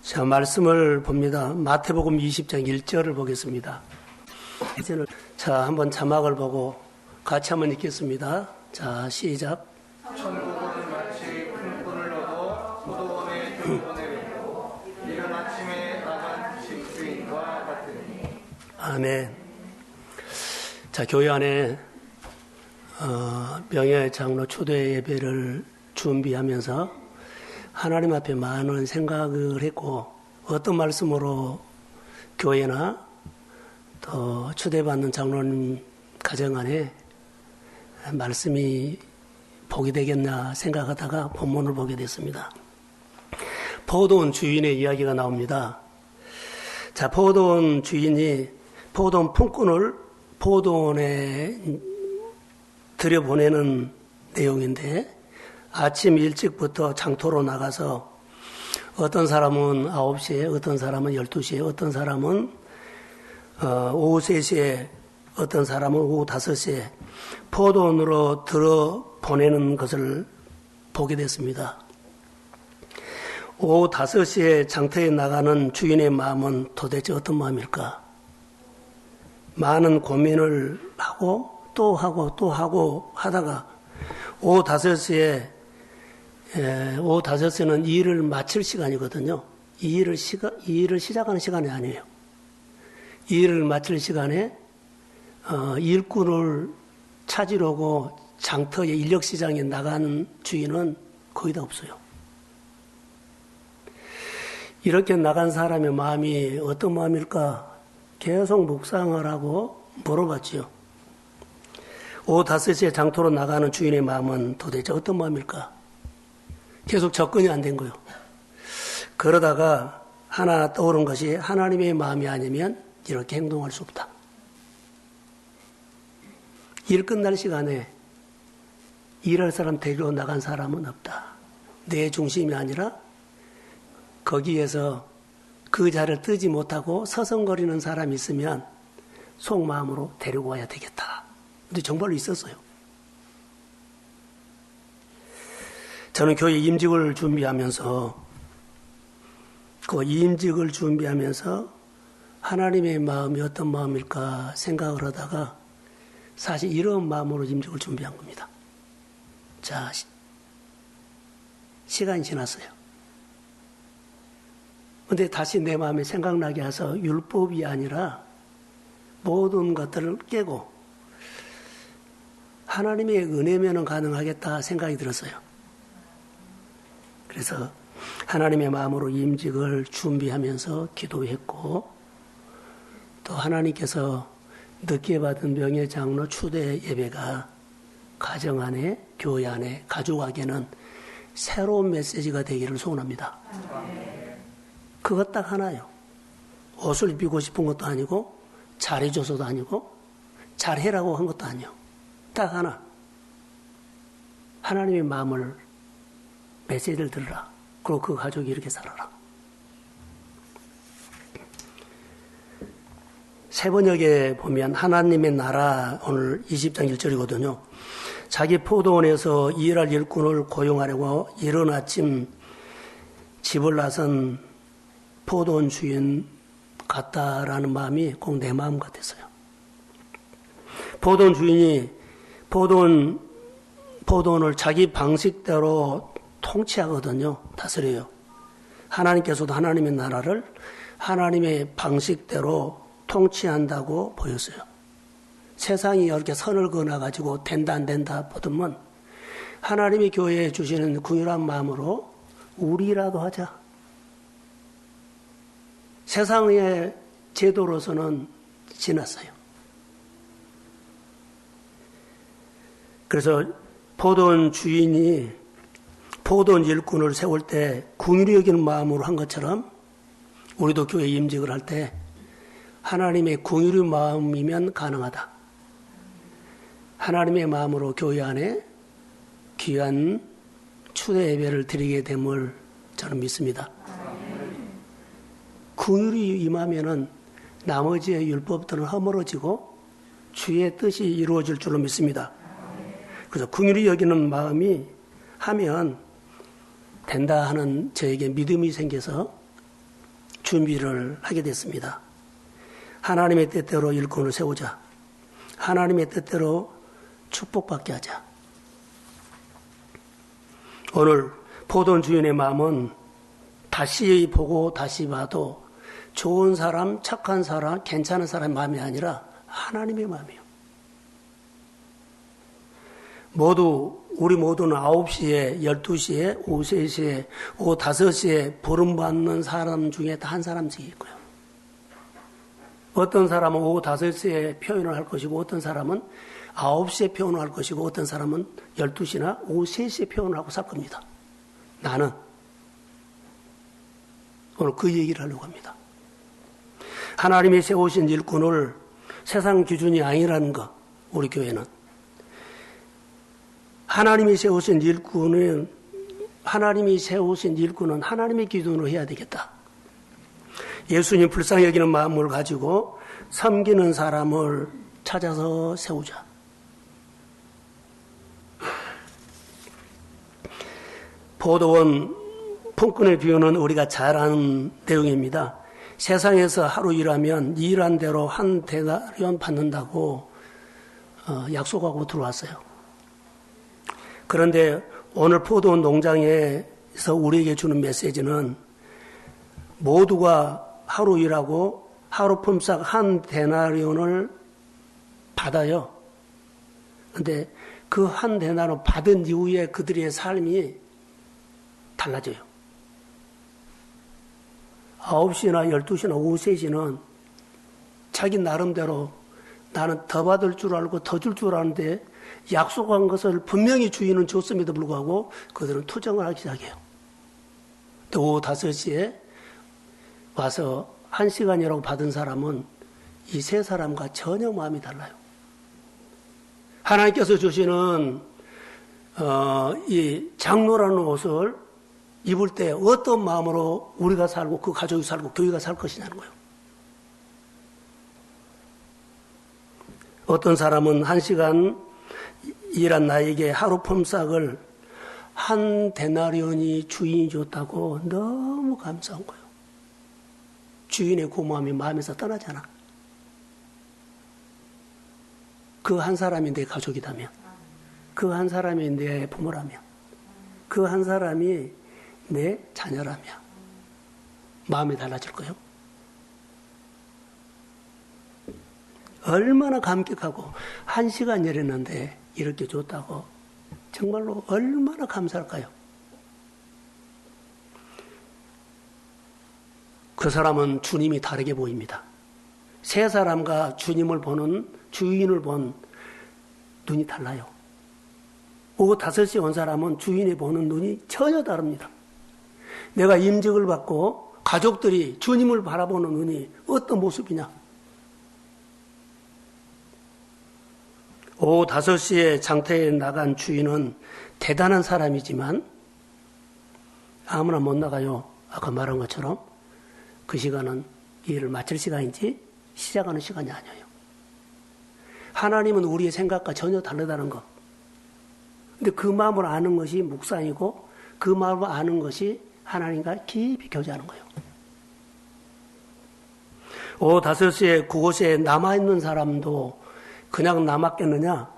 자, 말씀을 봅니다. 마태복음 20장 1절을 보겠습니다. 이제는 자, 한번 자막을 보고 같이 한번 읽겠습니다. 자, 시작. 천국은 마치 품꾼을 얻어 포도원에 들여보내고 이른 아침에 나간 집주인과 같으니. 아멘. 자, 교회 안에 명예 장로 초대 예배를 준비하면서 하나님 앞에 많은 생각을 했고, 어떤 말씀으로 교회나 또 초대받는 장로님 가정 안에 말씀이 보게 되겠나 생각하다가 본문을 보게 됐습니다. 포도원 주인의 이야기가 나옵니다. 자, 포도원 주인이 포도원 품꾼을 포도원에 들여보내는 내용인데, 아침 일찍부터 장터로 나가서 어떤 사람은 9시에, 어떤 사람은 12시에, 어떤 사람은 오후 3시에, 어떤 사람은 오후 5시에 포도원으로 들어보내는 것을 보게 됐습니다. 오후 5시에 장터에 나가는 주인의 마음은 도대체 어떤 마음일까? 많은 고민을 하고 또 하고 또 하고 하다가 오후 5시는 일을 마칠 시간이거든요. 이 일을 시작하는 시간이 아니에요. 이 일을 마칠 시간에 일꾼을 찾으려고 장터의 인력시장에 나가는 주인은 거의 다 없어요. 이렇게 나간 사람의 마음이 어떤 마음일까? 계속 묵상을 하고 물어봤지요. 오후 5시에 장터로 나가는 주인의 마음은 도대체 어떤 마음일까? 계속 접근이 안 된 거예요. 그러다가 하나 떠오른 것이, 하나님의 마음이 아니면 이렇게 행동할 수 없다. 일 끝날 시간에 일할 사람 데리러 나간 사람은 없다. 내 중심이 아니라 거기에서 그 자리를 뜨지 못하고 서성거리는 사람이 있으면 속마음으로 데리고 와야 되겠다. 근데 정말로 있었어요. 저는 교회 임직을 준비하면서 하나님의 마음이 어떤 마음일까 생각을 하다가 사실 이런 마음으로 임직을 준비한 겁니다. 자, 시간이 지났어요. 근데 다시 내 마음에 생각나게 해서 율법이 아니라 모든 것들을 깨고 하나님의 은혜면은 가능하겠다 생각이 들었어요. 그래서 하나님의 마음으로 임직을 준비하면서 기도했고, 또 하나님께서 늦게 받은 명예 장로 초대 예배가 가정 안에, 교회 안에, 가족에게는 새로운 메시지가 되기를 소원합니다. 그것 딱 하나요. 옷을 입히고 싶은 것도 아니고, 잘해줘서도 아니고, 잘해라고 한 것도 아니요. 딱 하나. 하나님의 마음을, 메시지를 들으라. 그리고 그 가족이 이렇게 살아라. 세번역에 보면 하나님의 나라, 오늘 20장 1절이거든요. 자기 포도원에서 일할 일꾼을 고용하려고 이른 아침 집을 나선 포도원 주인 같다라는 마음이 꼭 내 마음 같았어요. 포도원 주인이 포도원을 자기 방식대로 통치하거든요. 다스려요. 하나님께서도 하나님의 나라를 하나님의 방식대로 통치한다고 보였어요. 세상이 이렇게 선을 그어놔가지고 된다 안 된다 보더면 하나님의 교회에 주시는 긍휼한 마음으로 우리라도 하자. 세상의 제도로서는 지났어요. 그래서 포도원 주인이 포도원 일꾼을 세울 때 긍휼히 여기는 마음으로 한 것처럼 우리도 교회 임직을 할 때 하나님의 긍휼의 마음이면 가능하다. 하나님의 마음으로 교회 안에 귀한 초대 예배를 드리게 됨을 저는 믿습니다. 긍휼이 임하면은 나머지의 율법들은 허물어지고 주의 뜻이 이루어질 줄로 믿습니다. 그래서 긍휼히 여기는 마음이 하면 된다 하는 저에게 믿음이 생겨서 준비를 하게 됐습니다. 하나님의 뜻대로 일꾼을 세우자. 하나님의 뜻대로 축복받게 하자. 오늘 보던 주인의 마음은 다시 보고 다시 봐도 좋은 사람, 착한 사람, 괜찮은 사람의 마음이 아니라 하나님의 마음이에요. 우리 모두는 9시에, 12시에, 오후 3시에, 오후 5시에 부름받는 사람 중에 다 한 사람씩 있고요. 어떤 사람은 오후 5시에 표현을 할 것이고, 어떤 사람은 9시에 표현을 할 것이고, 어떤 사람은 12시나 오후 3시에 표현을 하고 살 겁니다. 나는 오늘 그 얘기를 하려고 합니다. 하나님이 세우신 일꾼을 세상 기준이 아니라는 것, 우리 교회는. 하나님이 세우신 일꾼은 하나님의 기준으로 해야 되겠다. 예수님 불쌍히 여기는 마음을 가지고 섬기는 사람을 찾아서 세우자. 포도원 품꾼의 비유는 우리가 잘 아는 내용입니다. 세상에서 하루 일하면 일한 대로 한 데나리온 받는다고 약속하고 들어왔어요. 그런데 오늘 포도원 농장에서 우리에게 주는 메시지는 모두가 하루 일하고 하루 품삯 한 데나리온을 받아요. 그런데 그 한 데나리온 받은 이후에 그들의 삶이 달라져요. 9시나 12시나 오후 3시는 자기 나름대로 나는 더 받을 줄 알고 더 줄 줄 아는데 약속한 것을 분명히 주인은 줬음에도 불구하고 그들은 투정을 하기 시작해요. 또 오후 5시에 와서 1시간이라고 받은 사람은 이 세 사람과 전혀 마음이 달라요. 하나님께서 주시는 이 장로라는 옷을 입을 때 어떤 마음으로 우리가 살고 그 가족이 살고 교회가 살 것이냐는 거예요. 어떤 사람은 1시간 일한 나에게 하루 품삯을 한 데나리온이 주인이 줬다고 너무 감사한 거예요. 주인의 고마움이 마음에서 떠나잖아. 그 한 사람이 내 가족이라면, 그 한 사람이 내 부모라면, 그 한 사람이 내 자녀라면 마음이 달라질 거예요. 얼마나 감격하고 1시간 일했는데 이렇게 줬다고 정말로 얼마나 감사할까요? 그 사람은 주님이 다르게 보입니다. 세 사람과 주님을 보는 주인을 본 눈이 달라요. 오후 5시에 온 사람은 주인이 보는 눈이 전혀 다릅니다. 내가 임직을 받고 가족들이 주님을 바라보는 눈이 어떤 모습이냐. 오후 5시에 장터에 나간 주인은 대단한 사람이지만 아무나 못 나가요. 아까 말한 것처럼 그 시간은 일을 마칠 시간인지 시작하는 시간이 아니에요. 하나님은 우리의 생각과 전혀 다르다는 것. 근데 그 마음을 아는 것이 묵상이고 그 마음을 아는 것이 하나님과 깊이 교제하는 거예요. 오후 5시에 그곳에 남아있는 사람도 그냥 남았겠느냐?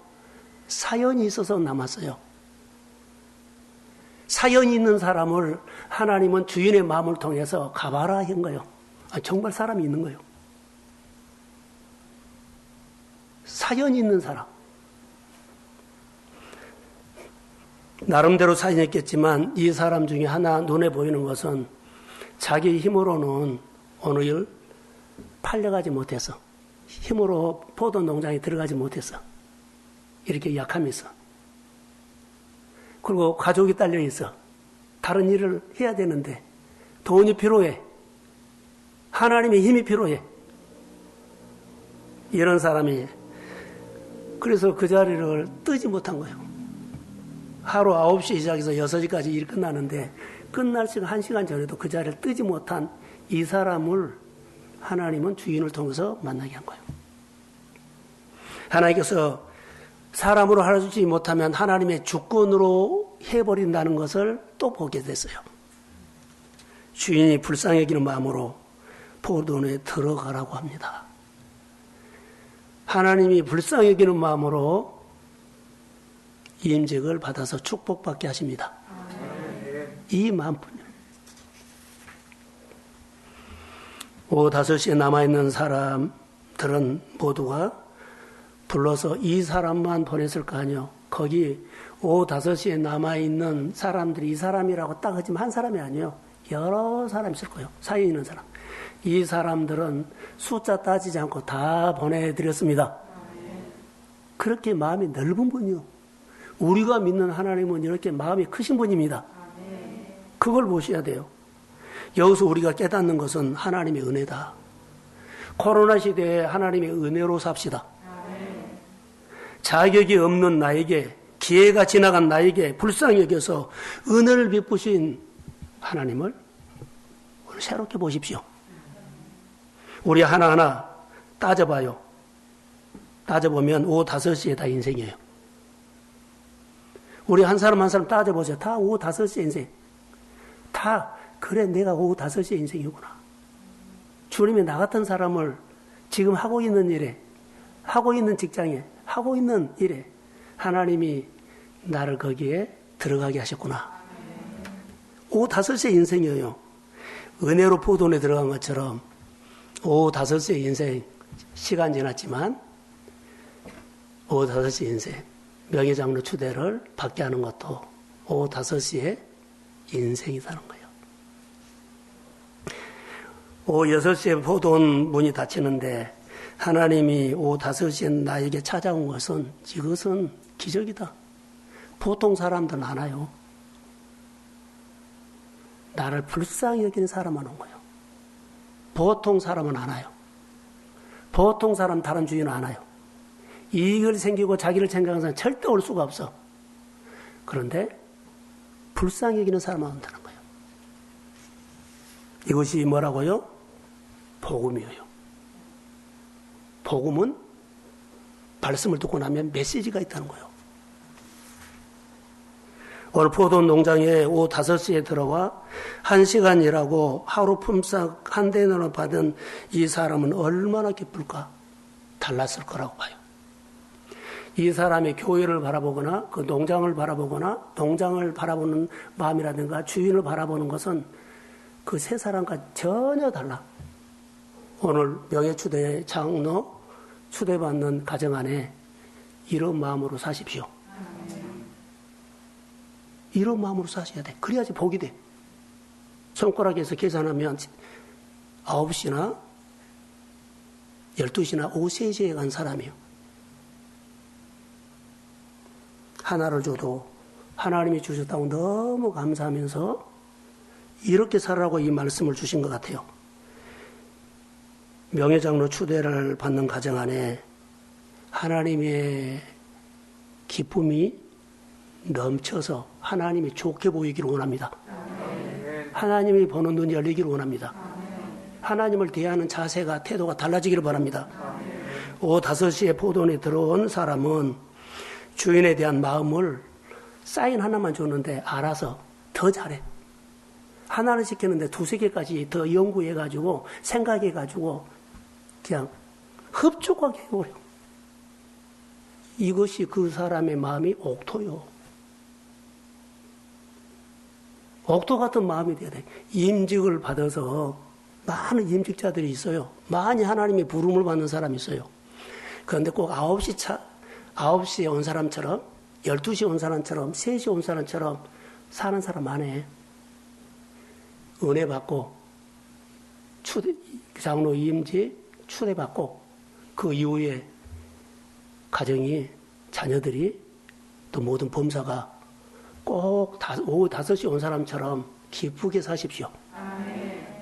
사연이 있어서 남았어요. 사연이 있는 사람을 하나님은 주인의 마음을 통해서 가봐라 한 거예요. 정말 사람이 있는 거예요. 사연이 있는 사람. 나름대로 사연이 있겠지만 이 사람 중에 하나 눈에 보이는 것은 자기 힘으로는 오늘 팔려가지 못해서 힘으로 포도 농장에 들어가지 못해서 이렇게 약함이 있어. 그리고 가족이 딸려 있어. 다른 일을 해야 되는데 돈이 필요해. 하나님의 힘이 필요해. 이런 사람이 그래서 그 자리를 뜨지 못한 거예요. 하루 9시 시작해서 6시까지 일 끝나는데 끝날 시간 1시간 전에도 그 자리를 뜨지 못한 이 사람을 하나님은 주인을 통해서 만나게 한 거예요. 하나님께서 사람으로 하지 못하면 하나님의 주권으로 해버린다는 것을 또 보게 됐어요. 주인이 불쌍히 여기는 마음으로 포도원에 들어가라고 합니다. 하나님이 불쌍히 여기는 마음으로 임직을 받아서 축복받게 하십니다. 이 마음뿐이요. 오후 5시에 남아있는 사람들은 모두가 불러서 이 사람만 보냈을 거 아니요. 거기 오후 5시에 남아있는 사람들이 이 사람이라고 딱 하지만 한 사람이 아니에요. 여러 사람 있을 거예요. 사이에 있는 사람. 이 사람들은 숫자 따지지 않고 다 보내드렸습니다. 그렇게 마음이 넓은 분이요. 우리가 믿는 하나님은 이렇게 마음이 크신 분입니다. 그걸 보셔야 돼요. 여기서 우리가 깨닫는 것은 하나님의 은혜다. 코로나 시대에 하나님의 은혜로 삽시다. 자격이 없는 나에게, 기회가 지나간 나에게 불쌍히 여겨서 은혜를 베푸신 하나님을 오늘 새롭게 보십시오. 우리 하나하나 따져봐요. 따져보면 오후 5시에 다 인생이에요. 우리 한 사람 한 사람 따져보세요. 다 오후 5시에 인생. 다 그래 내가 오후 5시에 인생이구나. 주님이 나 같은 사람을 지금 하고 있는 일에, 하고 있는 직장에, 하고 있는 일에 하나님이 나를 거기에 들어가게 하셨구나. 오후 5시에 인생이에요. 은혜로 포도원에 들어간 것처럼 오후 5시에 인생, 시간 지났지만 오후 5시 인생, 명예장로 추대를 받게 하는 것도 오후 5시에 인생이라는 거예요. 오후 6시에 포도원 문이 닫히는데 하나님이 오후 5시에 나에게 찾아온 것은 이것은 기적이다. 보통 사람들은 안 와요. 나를 불쌍히 여기는 사람만 온 거예요. 보통 사람은 안 와요. 보통 사람 다른 주인은 안 와요. 이익을 생기고 자기를 생각하는 사람은 절대 올 수가 없어. 그런데 불쌍히 여기는 사람만 온다는 거예요. 이것이 뭐라고요? 복음이에요. 복음은 말씀을 듣고 나면 메시지가 있다는 거예요. 오늘 포도원 농장에 오후 5시에 들어와 1시간 일하고 하루 품삯 한 대너로 받은 이 사람은 얼마나 기쁠까? 달랐을 거라고 봐요. 이 사람의 교회를 바라보거나 그 농장을 바라보거나 농장을 바라보는 마음이라든가 주인을 바라보는 것은 그 세 사람과 전혀 달라. 오늘 명예추대 장로 추대받는 가정 안에 이런 마음으로 사십시오. 이런 마음으로 사셔야 돼. 그래야지 복이 돼. 손가락에서 계산하면 9시나 12시나 오후 3시에 간 사람이에요. 하나를 줘도 하나님이 주셨다고 너무 감사하면서 이렇게 살라고 이 말씀을 주신 것 같아요. 명예장로 추대를 받는 가정 안에 하나님의 기쁨이 넘쳐서 하나님이 좋게 보이기를 원합니다. 하나님이 보는 눈이 열리기를 원합니다. 하나님을 대하는 자세가, 태도가 달라지기를 바랍니다. 오후 5시에 포도원에 들어온 사람은 주인에 대한 마음을 사인 하나만 줬는데 알아서 더 잘해. 하나를 시켰는데 2-3개까지 더 연구해가지고 생각해가지고 그냥 흡족하게 해버려. 이것이 그 사람의 마음이 옥토요. 옥토 같은 마음이 돼야 돼. 임직을 받아서 많은 임직자들이 있어요. 많이 하나님의 부름을 받는 사람이 있어요. 그런데 꼭 9시에 온 사람처럼, 12시에 온 사람처럼, 3시에 온 사람처럼 사는 사람 안에 은혜 받고, 장로 임직 추대받고, 그 이후에 가정이, 자녀들이, 또 모든 범사가 꼭 오후 5시에 온 사람처럼 기쁘게 사십시오.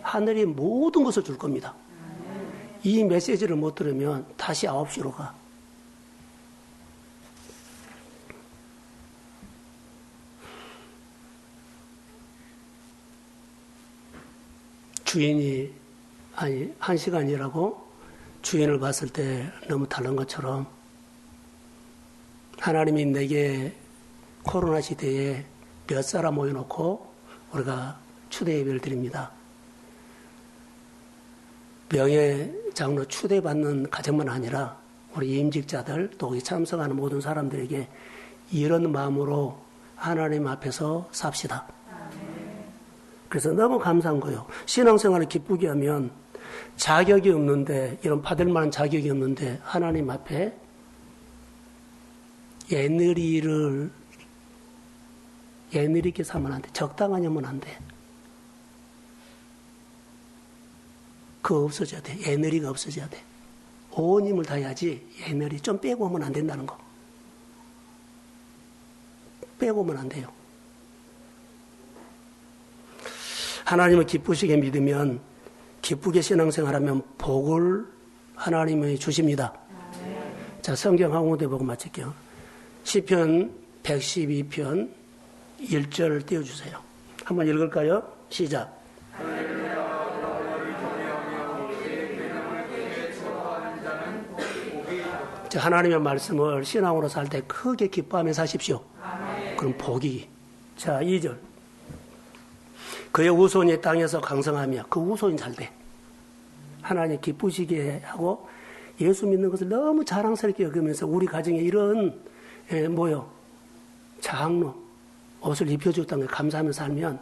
하늘이 모든 것을 줄 겁니다. 이 메시지를 못 들으면 다시 9시로 가. 주인이 1시간이라고 주인을 봤을 때 너무 다른 것처럼 하나님이 내게 코로나 시대에 몇 사람 모여놓고 우리가 추대 예배를 드립니다. 명예장로 추대받는 가정만 아니라 우리 임직자들 또 거기 참석하는 모든 사람들에게 이런 마음으로 하나님 앞에서 삽시다. 그래서 너무 감사한 거예요. 신앙생활을 기쁘게 하면 자격이 없는데, 이런 받을 만한 자격이 없는데 하나님 앞에 예느리게 사면 안 돼. 적당하게 하면 안 돼. 그거 없어져야 돼. 예느리가 없어져야 돼. 온 힘을 다해야지 예느리 좀 빼고 하면 안 된다는 거. 빼고 하면 안 돼요. 하나님을 기쁘시게 믿으면, 기쁘게 신앙생활하면 복을 하나님이 주십니다. 자, 성경 한 군데 보고 마칠게요. 시편 112편 1절 띄워주세요. 한번 읽을까요? 시작. 자, 하나님의 말씀을 신앙으로 살 때 크게 기뻐하며 사십시오. 그럼 복이. 자, 2절. 그의 후손이 땅에서 강성하며, 그 후손이 잘 돼. 하나님 기쁘시게 하고 예수 믿는 것을 너무 자랑스럽게 여기면서 우리 가정에 이런 장로 옷을 입혀줬다는 걸 감사하며 살면,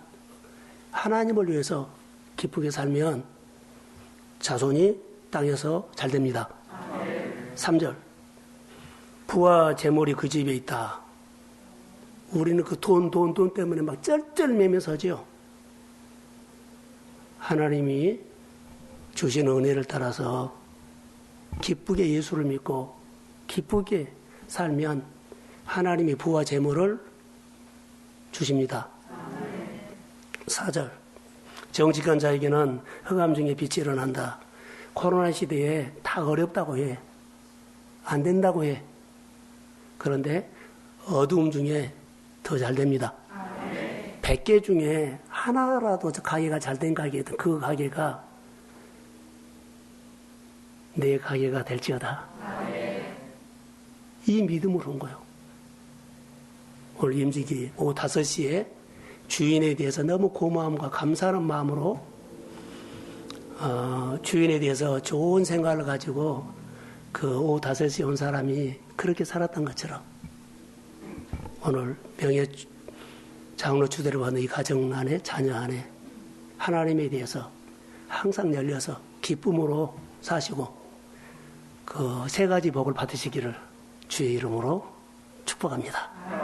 하나님을 위해서 기쁘게 살면 자손이 땅에서 잘 됩니다. 3절. 부와 재물이 그 집에 있다. 우리는 그 돈 때문에 막 쩔쩔매며 서죠. 하나님이 주신 은혜를 따라서 기쁘게 예수를 믿고 기쁘게 살면 하나님이 부와 재물을 주십니다. 4절. 정직한 자에게는 흑암 중에 빛이 일어난다. 코로나 시대에 다 어렵다고 해. 안 된다고 해. 그런데 어두움 중에 더 잘 됩니다. 100개 중에 하나라도 가게가 잘 된 가게든 그 가게가 내 가게가 될지어다. 이 믿음으로 온 거예요. 오늘 임직이 오후 5시에 주인에 대해서 너무 고마움과 감사하는 마음으로 주인에 대해서 좋은 생각을 가지고 그 오후 5시에 온 사람이 그렇게 살았던 것처럼 오늘 장로 추대를 받는 이 가정 안에, 자녀 안에 하나님에 대해서 항상 열려서 기쁨으로 사시고 그 3가지 복을 받으시기를 주의 이름으로 축복합니다.